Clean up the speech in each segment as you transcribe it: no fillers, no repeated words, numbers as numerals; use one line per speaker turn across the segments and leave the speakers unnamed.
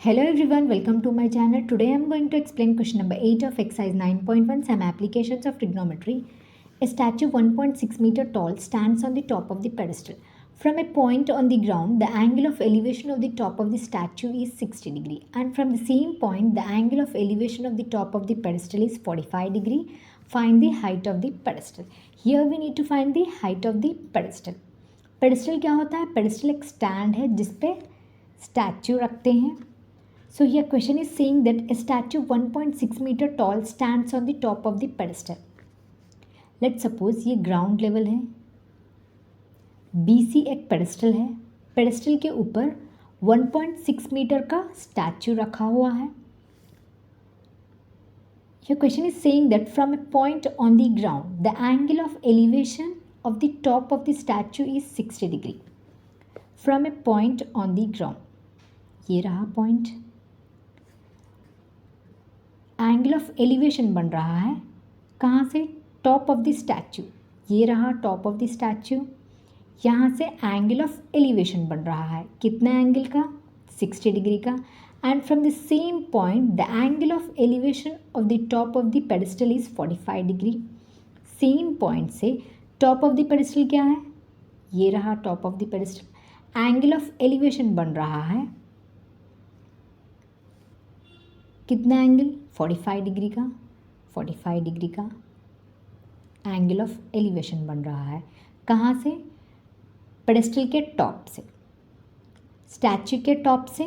Hello everyone, welcome to my channel. Today I am going to explain question number 8 of exercise 9.1 some applications of trigonometry. A statue 1.6 meter tall stands on the top of the pedestal. From a point on the ground, the angle of elevation of the top of the statue is 60 degree, and from the same point the angle of elevation of the top of the pedestal is 45 degree. Find the height of the pedestal. Here we need to find the height of the pedestal. Pedestal क्या होता है? Pedestal एक stand है जिस पे statue रखते हैं. So here question is saying that a statue 1.6 meter tall stands on the top of the pedestal. Let's suppose ये ग्राउंड लेवल है, BC एक पेडिस्टल है, पेडिस्टल के ऊपर 1.6 मीटर का स्टैच्यू रखा हुआ है. Your question is saying that from a point on the ground, the angle of elevation of the top of the statue is 60 degree. From a point on the ground, ये रहा point. Angle of elevation बन रहा है कहाँ से? Top of the statue. ये रहा top of the statue. यहाँ से एंगल ऑफ एलिवेशन बन रहा है कितना एंगल का? 60 डिग्री का. And from the same point the angle of elevation of the top of the pedestal is 45 degree. Same point से टॉप ऑफ द पेडिस्टल क्या है? ये रहा top of the pedestal. Angle of elevation बन रहा है कितना एंगल? 45 डिग्री का. 45 डिग्री का एंगल ऑफ एलिवेशन बन रहा है कहाँ से? पेडिस्टल के टॉप से. स्टैच्यू के टॉप से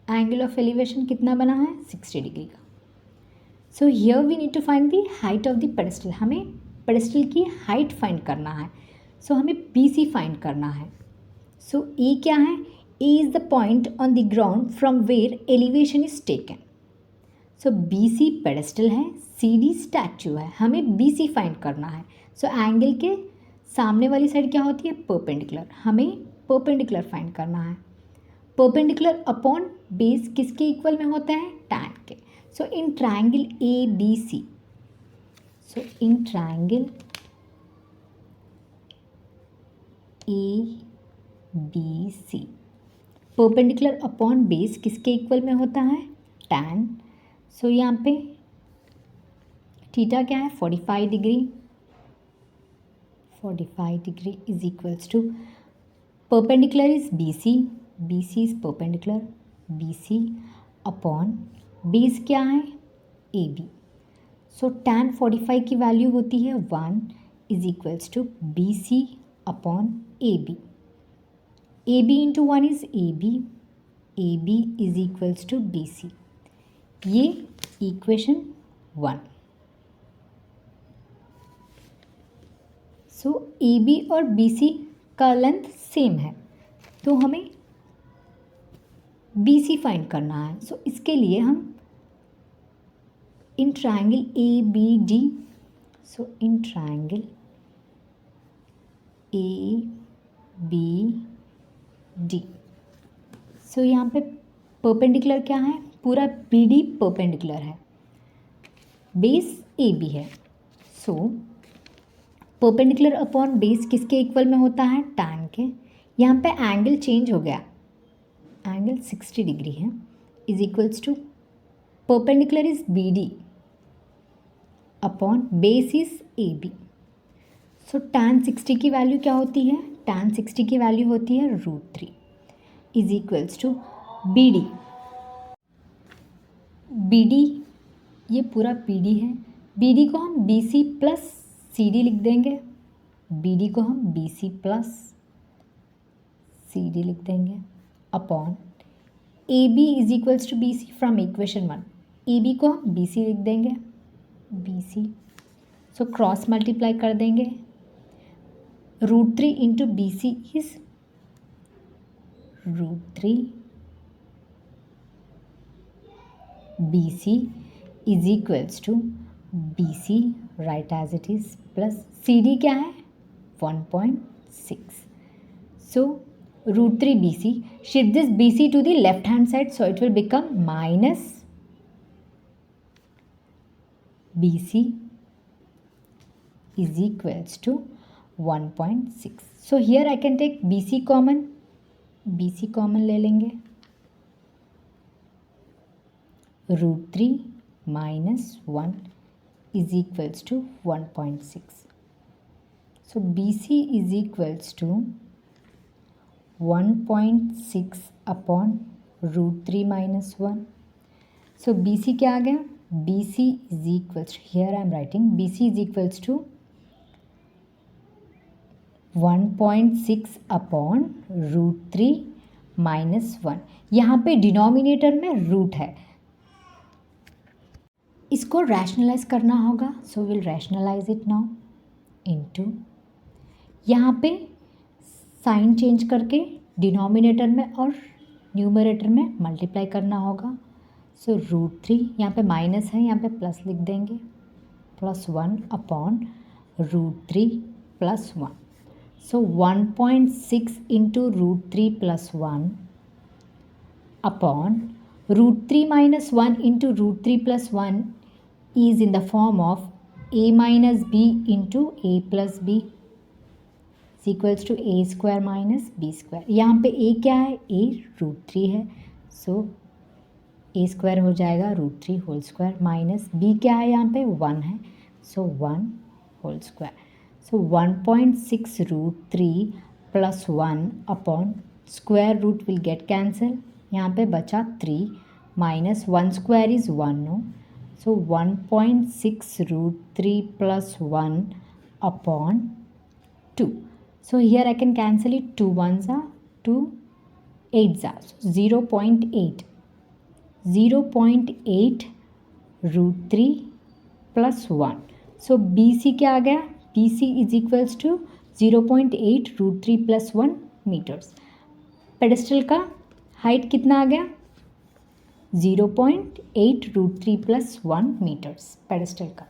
एंगल ऑफ एलिवेशन कितना बना है? 60 डिग्री का. So here we need to find the height of the pedestal. हमें पेडिस्टल की हाइट फाइंड करना है. सो हमें BC फाइंड करना है. सो E क्या है? A is the point on the ground from where elevation is taken. So BC pedestal है, CD statue है, हमें BC फाइंड करना है. So एंगल के सामने वाली साइड क्या होती है? परपेंडिकुलर. हमें परपेंडिकुलर फाइंड करना है. परपेंडिकुलर अपॉन बेस किसके इक्वल में होता है? tan के. So in triangle ABC. So in triangle ABC. Perpendicular upon base किसके इक्वल में होता है? tan. सो यहाँ पे थीटा क्या है? 45 degree. 45 degree is equals to perpendicular is BC. BC is perpendicular. BC upon base क्या है? AB. सो tan 45 की वैल्यू होती है 1 is equals to BC upon AB. AB into 1 is AB. AB is equals to BC. ये equation 1. So AB और BC का length same है तो हमें BC फाइंड करना है. सो इसके लिए हम in triangle ABD. So in triangle ABD. सो यहाँ पे परपेंडिकुलर क्या है? पूरा BD परपेंडिकुलर है, बेस AB है. सो परपेंडिकुलर अपॉन बेस किसके इक्वल में होता है? tan के. यहाँ पे एंगल चेंज हो गया, एंगल 60 डिग्री है is equals to perpendicular is BD upon base is AB. So tan 60 की वैल्यू क्या होती है? tan 60 की वैल्यू होती है √3 is equals to BD. BD ये पूरा BD है. BD को हम BC प्लस CD लिख देंगे. BD को हम BC प्लस CD लिख देंगे upon AB is equals to BC from equation 1. AB को हम BC लिख देंगे, BC. सो क्रॉस मल्टीप्लाई कर देंगे. √3 into BC is √3 BC is equals to BC right as it is plus CD क्या है? 1.6. So √3 BC. Shift this BC to the left hand side so it will become minus BC is equals to 1.6. So here I can take BC common. BC common ले लेंगे. √3 minus 1 is equals to 1.6. So BC is equals to 1.6 upon √3 minus 1. So BC क्या आ गया? BC is equals to, here I am writing BC is equals to 1.6 upon √3 minus 1. यहाँ पे denominator में root है, इसको rationalise करना होगा. So will rationalise it now into, यहाँ पे साइन चेंज करके डिनोमिनेटर में और न्यूमरेटर में मल्टीप्लाई करना होगा. सो √3, यहाँ पे माइनस है, यहाँ पे प्लस लिख देंगे, +1 upon √3 + 1. So 1.6 into √3 + 1 upon √3 minus 1 into √3 + 1 is in the form of a minus b into a plus b is equals to a square minus b square. यहाँ पे a क्या है? a √3 है, सो a स्क्वायर हो जाएगा √3 whole square, minus b क्या है? यहाँ पे 1 है, so 1 whole square. So 1.6 √3 + 1 upon square root will get cancel, यहाँ पे बचा 3 minus 1 square is 1, no. So 1.6 √3 + 1 upon 2. So here I can cancel it. 2 1s are 2 8s are. So 0.8. 0.8 √3 + 1. So BC क्या आ गया? BC is equals to 0.8 √3 + 1 metres. Pedestal का height कितना आ गया? 0.8 √3 + 1 metres pedestal का.